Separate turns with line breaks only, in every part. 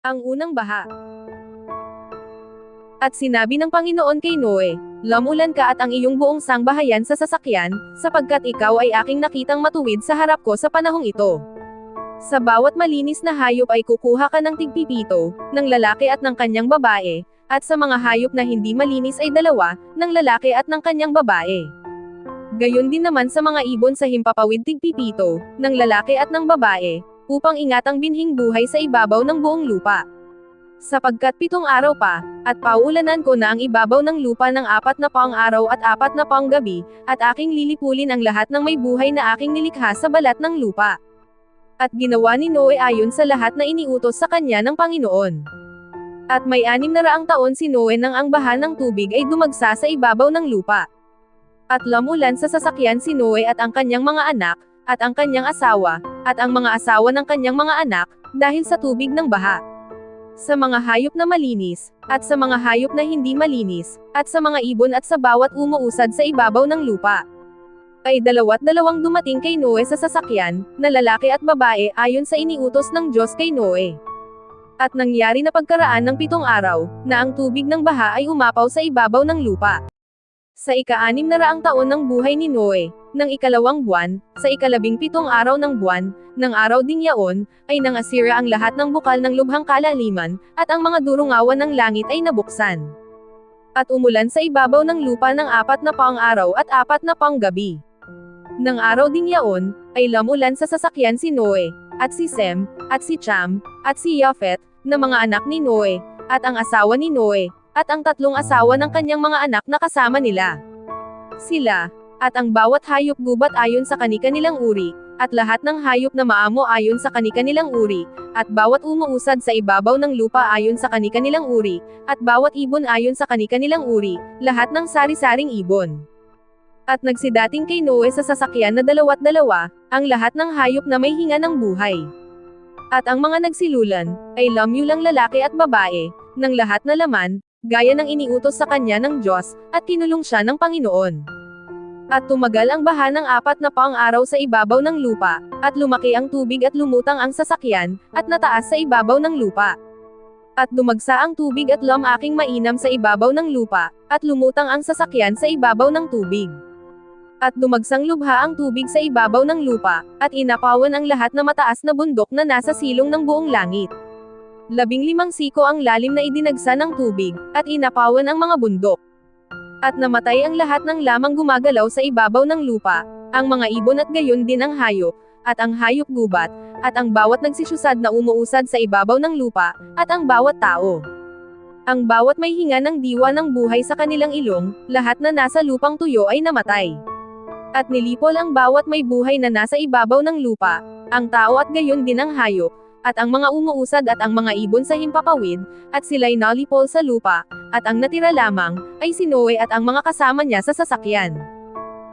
Ang unang baha. At sinabi ng Panginoon kay Noe, "Lumulan ka at ang iyong buong sangbahayan sa sasakyan, sapagkat ikaw ay aking nakitang matuwid sa harap ko sa panahong ito. Sa bawat malinis na hayop ay kukuha ka ng tigpipito, ng lalaki at ng kanyang babae, at sa mga hayop na hindi malinis ay 2, ng lalaki at ng kanyang babae. Gayon din naman sa mga ibon sa himpapawid tigpipito, ng lalaki at ng babae, upang ingatang binhing buhay sa ibabaw ng buong lupa. Sapagkat 7 araw pa, at pauulanan ko na ang ibabaw ng lupa ng 40 araw at 40 gabi, at aking lilipulin ang lahat ng may buhay na aking nilikha sa balat ng lupa." At ginawa ni Noe ayon sa lahat na iniutos sa kanya ng Panginoon. At may 600 taon si Noe nang ang baha ng tubig ay dumagsa sa ibabaw ng lupa. At lumulan sa sasakyan si Noe at ang kanyang mga anak, at ang kanyang asawa, at ang mga asawa ng kanyang mga anak, dahil sa tubig ng baha. Sa mga hayop na malinis, at sa mga hayop na hindi malinis, at sa mga ibon at sa bawat umuusad sa ibabaw ng lupa. Ay 2 dumating kay Noe sa sasakyan, na lalaki at babae ayon sa iniutos ng Diyos kay Noe. At nangyari na pagkaraan ng 7 araw, na ang tubig ng baha ay umapaw sa ibabaw ng lupa. Sa ika-600 taon ng buhay ni Noe, ng 2 buwan, sa 17 araw ng buwan, ng araw ding yaon, ay nangasira ang lahat ng bukal ng lubhang kalaliman, at ang mga durungawan ng langit ay nabuksan. At umulan sa ibabaw ng lupa ng 40 araw at 40 gabi. Ng araw ding yaon, ay lumulan sa sasakyan si Noe, at si Sem, at si Cham, at si Yafet, na mga anak ni Noe, at ang asawa ni Noe, at ang 3 asawa ng kanyang mga anak na kasama nila. Sila, at ang bawat hayop gubat ayon sa kani-kanilang uri, at lahat ng hayop na maamo ayon sa kani-kanilang uri, at bawat umuusad sa ibabaw ng lupa ayon sa kani-kanilang uri, at bawat ibon ayon sa kani-kanilang uri, lahat ng sari-saring ibon. At nagsidating kay Noe sa sasakyan na 2 ang lahat ng hayop na may hinga ng buhay. At ang mga nagsilulan, ay lamyulang lalaki at babae, ng lahat na laman, gaya ng iniutos sa kanya ng Diyos, at kinulong siya ng Panginoon. At tumagal ang baha ng 40 araw sa ibabaw ng lupa, at lumaki ang tubig at lumutang ang sasakyan, at nataas sa ibabaw ng lupa. At dumagsa ang tubig at aking mainam sa ibabaw ng lupa, at lumutang ang sasakyan sa ibabaw ng tubig. At dumagsang lubha ang tubig sa ibabaw ng lupa, at inapawan ang lahat na mataas na bundok na nasa silong ng buong langit. 15 siko ang lalim na idinagsa ng tubig, at inapawan ang mga bundok. At namatay ang lahat ng lamang gumagalaw sa ibabaw ng lupa, ang mga ibon at gayon din ang hayop, at ang hayop gubat, at ang bawat nagsisyusad na umuusad sa ibabaw ng lupa, at ang bawat tao. Ang bawat may hinga ng diwa ng buhay sa kanilang ilong, lahat na nasa lupang tuyo ay namatay. At nilipol ang bawat may buhay na nasa ibabaw ng lupa, ang tao at gayon din ang hayop, at ang mga umuusad at ang mga ibon sa himpapawid, at sila'y nalipol sa lupa, at ang natira lamang, ay si Noe at ang mga kasama niya sa sasakyan.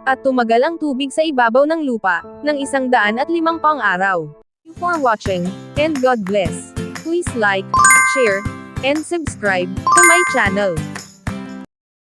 At tumagal ang tubig sa ibabaw ng lupa, ng 150 araw. Thank you for watching, and God bless. Please like, share, and subscribe to my channel.